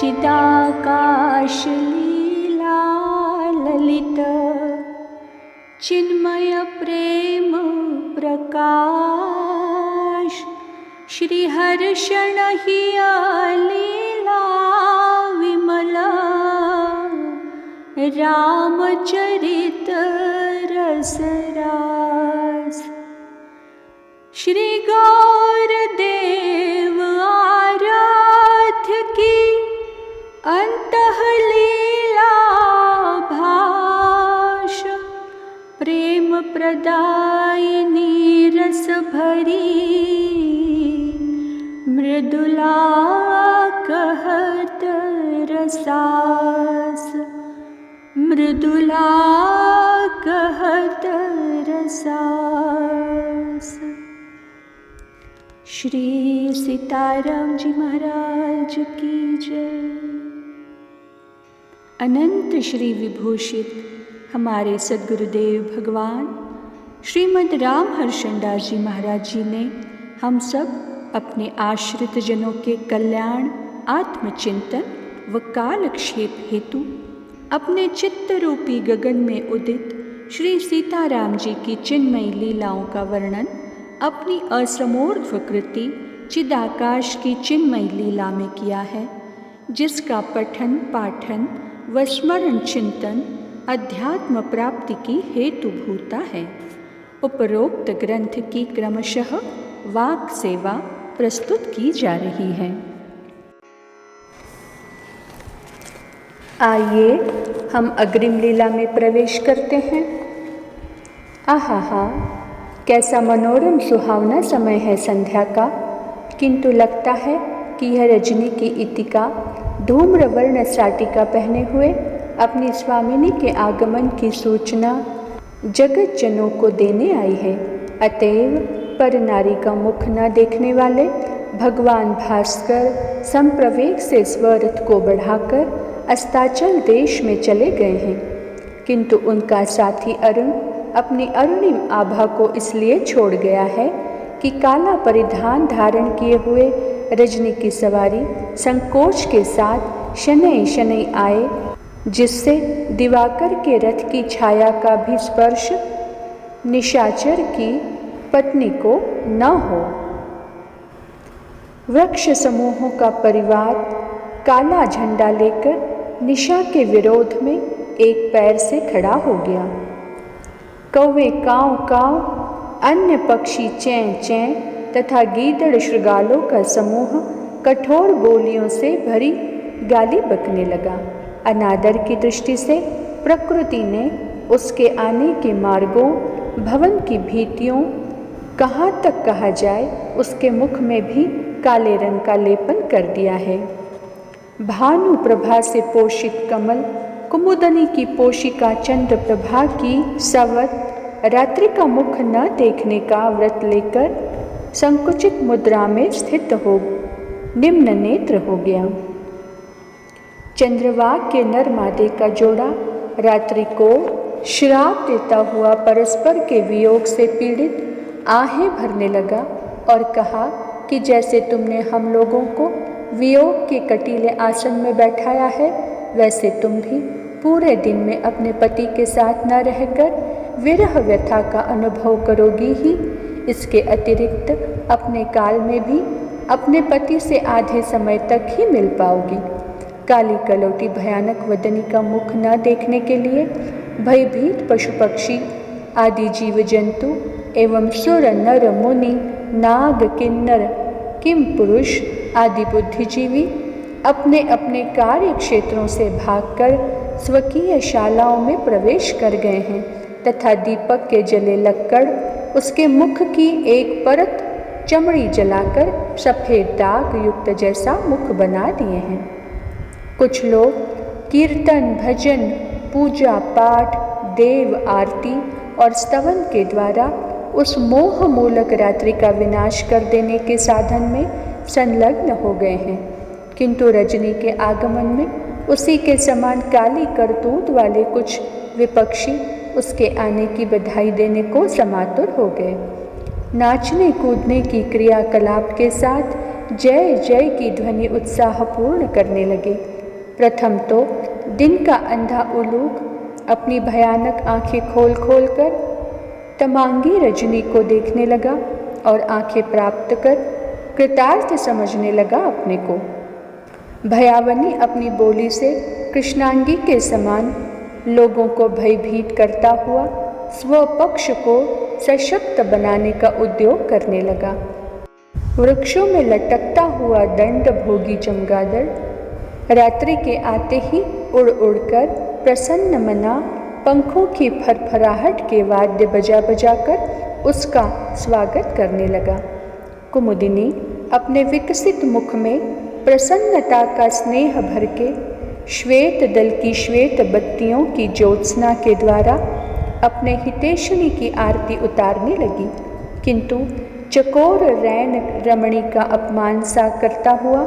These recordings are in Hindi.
चिदाकाश लीला ललित चिन्मय प्रेम प्रकाश श्रीहर्षण हिया लीला विमला रामचरित रसरास श्री गौरदेव आराध्य की अंतःलीला भाष प्रेम प्रदायिनी रस भरी मृदुला कहत रसास मृदुला कहत रसास। श्री सीताराम जी महाराज की जय। अनंत श्री विभूषित हमारे सद्गुरुदेव भगवान श्रीमद् राम हर्षणदास जी महाराज जी ने हम सब अपने आश्रित जनों के कल्याण, आत्मचिंतन व कालक्षेप हेतु अपने चित्त रूपी गगन में उदित श्री सीताराम जी की चिन्मयी लीलाओं का वर्णन अपनी असमोर्ध्व कृति चिदाकाश की चिन्मयी लीला में किया है, जिसका पठन पाठन व स्मरण चिंतन अध्यात्म प्राप्ति की हेतुभूता है। उपरोक्त ग्रंथ की क्रमशः वाक सेवा प्रस्तुत की जा रही है। आइए हम अग्रिम लीला में प्रवेश करते हैं। आहा, कैसा मनोरम सुहावना समय है संध्या का, किंतु लगता है कि यह रजनी की इतिका धूम्रवर्ण साटिका पहने हुए अपनी स्वामिनी के आगमन की सूचना जगत जनों को देने आई है। अतएव पर नारी का मुख न देखने वाले भगवान भास्कर संप्रवेग से स्वरथ को बढ़ाकर अस्ताचल देश में चले गए हैं, किंतु उनका साथी अरुण अपनी अरुणिम आभा को इसलिए छोड़ गया है कि काला परिधान धारण किए हुए रजनी की सवारी संकोच के साथ शनैः शनैः आए, जिससे दिवाकर के रथ की छाया का भी स्पर्श निशाचर की पत्नी को न हो। वृक्ष समूहों का परिवार काला झंडा लेकर निशा के विरोध में एक पैर से खड़ा हो गया। कौवे काँव काँव, अन्य पक्षी चैं चैं तथा गीदड़ शृगालों का समूह कठोर बोलियों से भरी गाली बकने लगा। अनादर की दृष्टि से प्रकृति ने उसके आने के मार्गों, भवन की भीतियों, कहाँ तक कहा जाए, उसके मुख में भी काले रंग का लेपन कर दिया है। भानु प्रभा से पोषित कमल, कुमुदनी की पोशिका चंद्र प्रभा की सवत रात्रि का मुख न देखने का व्रत लेकर संकुचित मुद्रा में स्थित हो निम्न नेत्र हो गया। चंद्रवाक के नर मादे का जोड़ा रात्रि को श्राप देता हुआ परस्पर के वियोग से पीड़ित आहें भरने लगा और कहा कि जैसे तुमने हम लोगों को वियोग के कटीले आसन में बैठाया है, वैसे तुम भी पूरे दिन में अपने पति के साथ न रहकर विरह व्यथा का अनुभव करोगी ही। इसके अतिरिक्त अपने काल में भी अपने पति से आधे समय तक ही मिल पाओगी। काली कलौटी भयानक वदनी का मुख न देखने के लिए भयभीत पशु पक्षी आदि जीव जंतु एवं सुर नर मुनि नाग किन्नर किम पुरुष आदि बुद्धिजीवी अपने अपने कार्य क्षेत्रों से भागकर स्वकीय शालाओं में प्रवेश कर गए हैं तथा दीपक के जले लक्कड़ उसके मुख की एक परत चमड़ी जलाकर सफ़ेद दाग युक्त जैसा मुख बना दिए हैं। कुछ लोग कीर्तन, भजन, पूजा पाठ, देव आरती और स्तवन के द्वारा उस मोह मूलक रात्रि का विनाश कर देने के साधन में संलग्न हो गए हैं, किंतु रजनी के आगमन में उसी के समान काली करतूत वाले कुछ विपक्षी उसके आने की बधाई देने को समातुर हो गए। नाचने कूदने की क्रियाकलाप के साथ जय जय की ध्वनि उत्साहपूर्ण करने लगे। प्रथम तो दिन का अंधा उलूक अपनी भयानक आंखें खोल खोल कर तमांगी रजनी को देखने लगा और आंखें प्राप्त कर कृतार्थ समझने लगा अपने को। भयावनी अपनी बोली से कृष्णांगी के समान लोगों को भयभीत करता हुआ स्वपक्ष को सशक्त बनाने का उद्योग करने लगा। वृक्षों में लटकता हुआ दंड भोगी चमगादड़ रात्रि के आते ही उड़ उड़कर प्रसन्न मना पंखों की फरफराहट के वाद्य बजा बजा कर उसका स्वागत करने लगा। कुमुदिनी अपने विकसित मुख में प्रसन्नता का स्नेह भर के श्वेत दल की श्वेत बत्तियों की ज्योत्सना के द्वारा अपने हितेशनी की आरती उतारने लगी, किंतु चकोर रैन रमणी का अपमान सा करता हुआ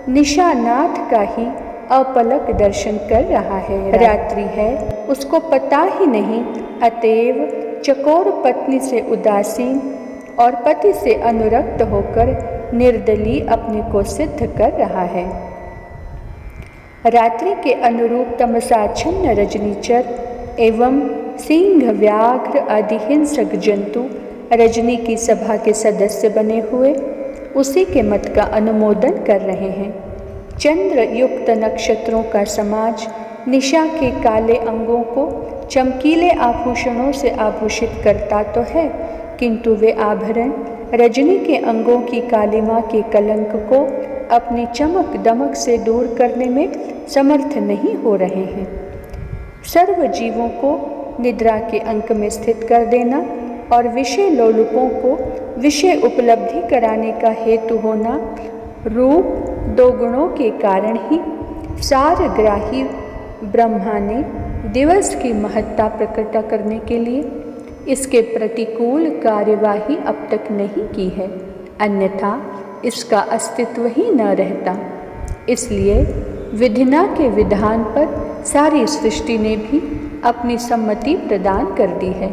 निशानाथ का ही अपलक दर्शन कर रहा है। रात्रि है, उसको पता ही नहीं, अतएव चकोर पत्नी से उदासीन और पति से अनुरक्त होकर निर्दलीय अपने को सिद्ध कर रहा है। रात्रि के अनुरूप तमसाच्छन्न रजनीचर एवं सिंह व्याघ्र आदि हिंसक जंतु रजनी की सभा के सदस्य बने हुए उसी के मत का अनुमोदन कर रहे हैं। चंद्र युक्त नक्षत्रों का समाज निशा के काले अंगों को चमकीले आभूषणों से आभूषित करता तो है, किंतु वे आभरण रजनी के अंगों की कालिमा के कलंक को अपनी चमक दमक से दूर करने में समर्थ नहीं हो रहे हैं। सर्व जीवों को निद्रा के अंक में स्थित कर देना और विषय लोलुपों को विषय उपलब्धि कराने का हेतु होना रूप दो गुणों के कारण ही सारग्राही ब्रह्मा ने दिवस की महत्ता प्रकट करने के लिए इसके प्रतिकूल कार्यवाही अब तक नहीं की है, अन्यथा इसका अस्तित्व ही न रहता। इसलिए विधिना के विधान पर सारी सृष्टि ने भी अपनी सम्मति प्रदान कर दी है,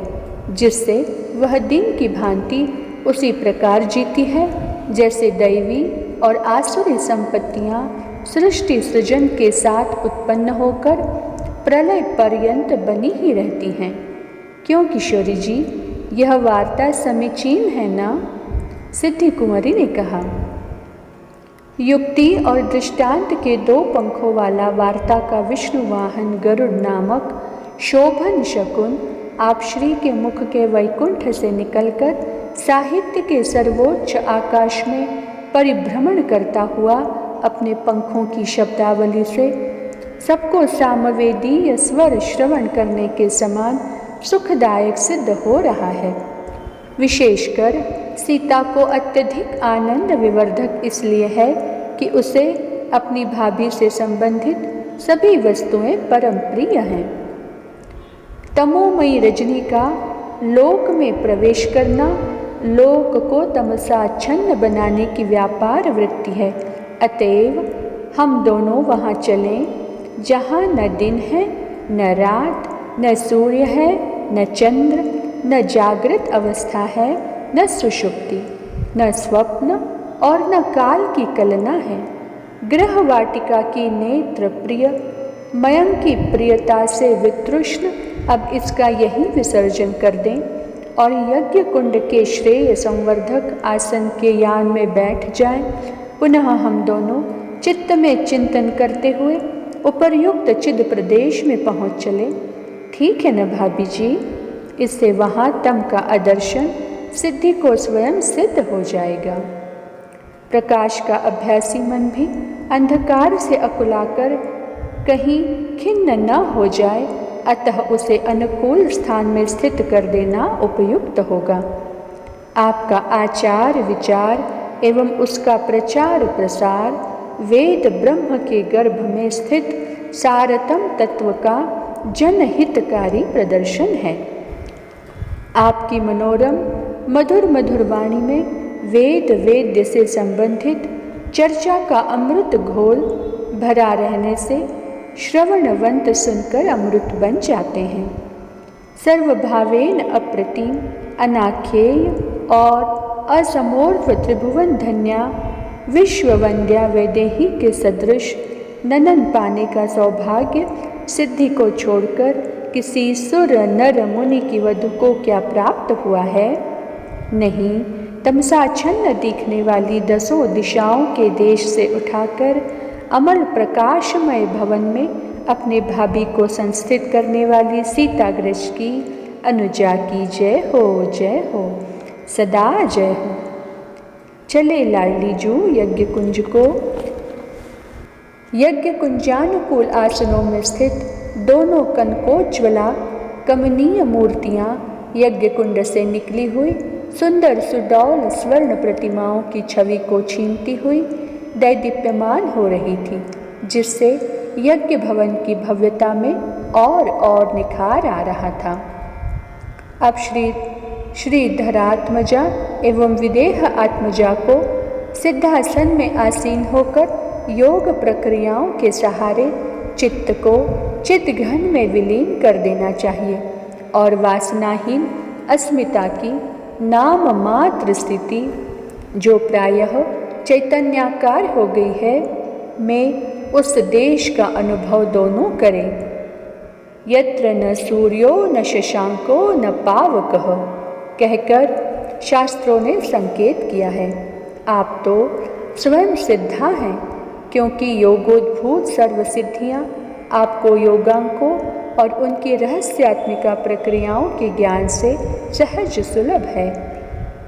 जिससे वह दिन की भांति उसी प्रकार जीती है जैसे दैवी और आसुरी संपत्तियां सृष्टि सृजन के साथ उत्पन्न होकर प्रलय पर्यंत बनी ही रहती हैं। क्यों किशोरी जी, यह वार्ता समीचीन है ना? सिद्धि कुंवरी ने कहा। युक्ति और दृष्टांत के दो पंखों वाला वार्ता का विष्णु वाहन गरुड़ नामक शोभन शकुन आप श्री के मुख के वैकुंठ से निकलकर साहित्य के सर्वोच्च आकाश में परिभ्रमण करता हुआ अपने पंखों की शब्दावली से सबको सामवेदीय स्वर श्रवण करने के समान सुखदायक सिद्ध हो रहा है। विशेषकर सीता को अत्यधिक आनंद विवर्धक इसलिए है कि उसे अपनी भाभी से संबंधित सभी वस्तुएं परम प्रिय हैं। तमोमयी रजनी का लोक में प्रवेश करना लोक को तमसाच्छन्न बनाने की व्यापार वृत्ति है, अतएव हम दोनों वहाँ चलें जहाँ न दिन है न रात, न सूर्य है न चंद्र, न जागृत अवस्था है न सुषुप्ति, न स्वप्न और न काल की कलना है। गृह वाटिका की नेत्र प्रिय मयंक की प्रियता से वितृष्ण अब इसका यही विसर्जन कर दें और यज्ञ कुंड के श्रेय संवर्धक आसन के यान में बैठ जाएं। पुनः हम दोनों चित्त में चिंतन करते हुए उपर्युक्त चिद प्रदेश में पहुँच चले। ठीक है न भाभी जी? इससे वहाँ तम का आदर्शन सिद्धि को स्वयं सिद्ध हो जाएगा। प्रकाश का अभ्यासी मन भी अंधकार से अकुलाकर कहीं खिन्न न हो जाए, अतः उसे अनुकूल स्थान में स्थित कर देना उपयुक्त होगा। आपका आचार विचार एवं उसका प्रचार प्रसार वेद ब्रह्म के गर्भ में स्थित सारतम तत्व का जनहितकारी प्रदर्शन है। आपकी मनोरम मधुर मधुर वाणी में वेद वेद्य से संबंधित चर्चा का अमृत घोल भरा रहने से श्रवणवंत सुनकर अमृत बन जाते हैं। सर्वभावेन अप्रतिम अनाख्येय और असमोर्ध्व त्रिभुवन धन्या विश्ववंद्या वैदेही के सदृश ननन पाने का सौभाग्य सिद्धि को छोड़कर किसी सुर नर मुनि की वधु को क्या प्राप्त हुआ है? नहीं, तमसाच्छन्न दिखने वाली 10 दिशाओं के देश से उठाकर अमल प्रकाशमय भवन में अपने भाभी को संस्थित करने वाली सीताग्रज की अनुजा की जय हो, सदा जय हो। चले लाडली जू यज्ञ कुंज को। यज्ञ कुंजानुकूल आसनों में स्थित दोनों कनकोज्ज्वला कमनीय मूर्तियाँ यज्ञ कुंड से निकली हुई सुंदर सुडौल स्वर्ण प्रतिमाओं की छवि को छीनती हुई दैदीप्यमान हो रही थी, जिससे यज्ञ भवन की भव्यता में और निखार आ रहा था। अब श्री धरात्मजा एवं विदेह आत्मजा को सिद्धासन में आसीन होकर योग प्रक्रियाओं के सहारे चित्त को चित्तघन में विलीन कर देना चाहिए और वासनाहीन अस्मिता की नाम मात्र स्थिति, जो प्रायः चैतन्याकार हो गई है, में उस देश का अनुभव दोनों करें। यत्र न सूर्यो न शशांको न पावकः कहकर शास्त्रों ने संकेत किया है। आप तो स्वयं सिद्धा हैं, क्योंकि योगोद्भूत सर्वसिद्धियाँ आपको योगांकों और उनकी रहस्यात्मिका प्रक्रियाओं के ज्ञान से सहज सुलभ है।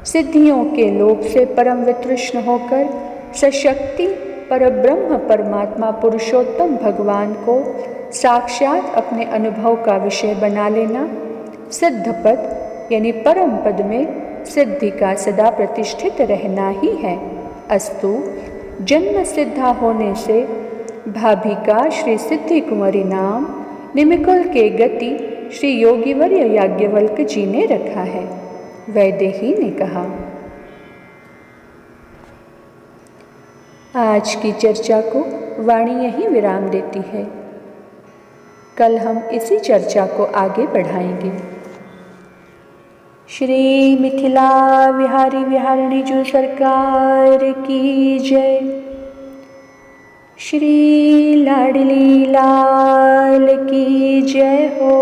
सिद्धियों के लोक से परम वितृष्ण होकर सशक्ति परब्रह्म परमात्मा पुरुषोत्तम भगवान को साक्षात अपने अनुभव का विषय बना लेना सिद्ध पद यानी परम पद में सिद्धि का सदा प्रतिष्ठित रहना ही है। अस्तु, जन्म सिद्धा होने से भाभी का श्री सिद्धि कुंवरी नाम निमिकुल के गति श्री योगीवर्य याज्ञवल्क जी ने रखा है। वैदेही ने कहा। आज की चर्चा को वाणी यहीं विराम देती है। कल हम इसी चर्चा को आगे बढ़ाएंगे। श्री मिथिला विहारी विहारिणी जो सरकार की जय। श्री लाडली लाल की जय हो।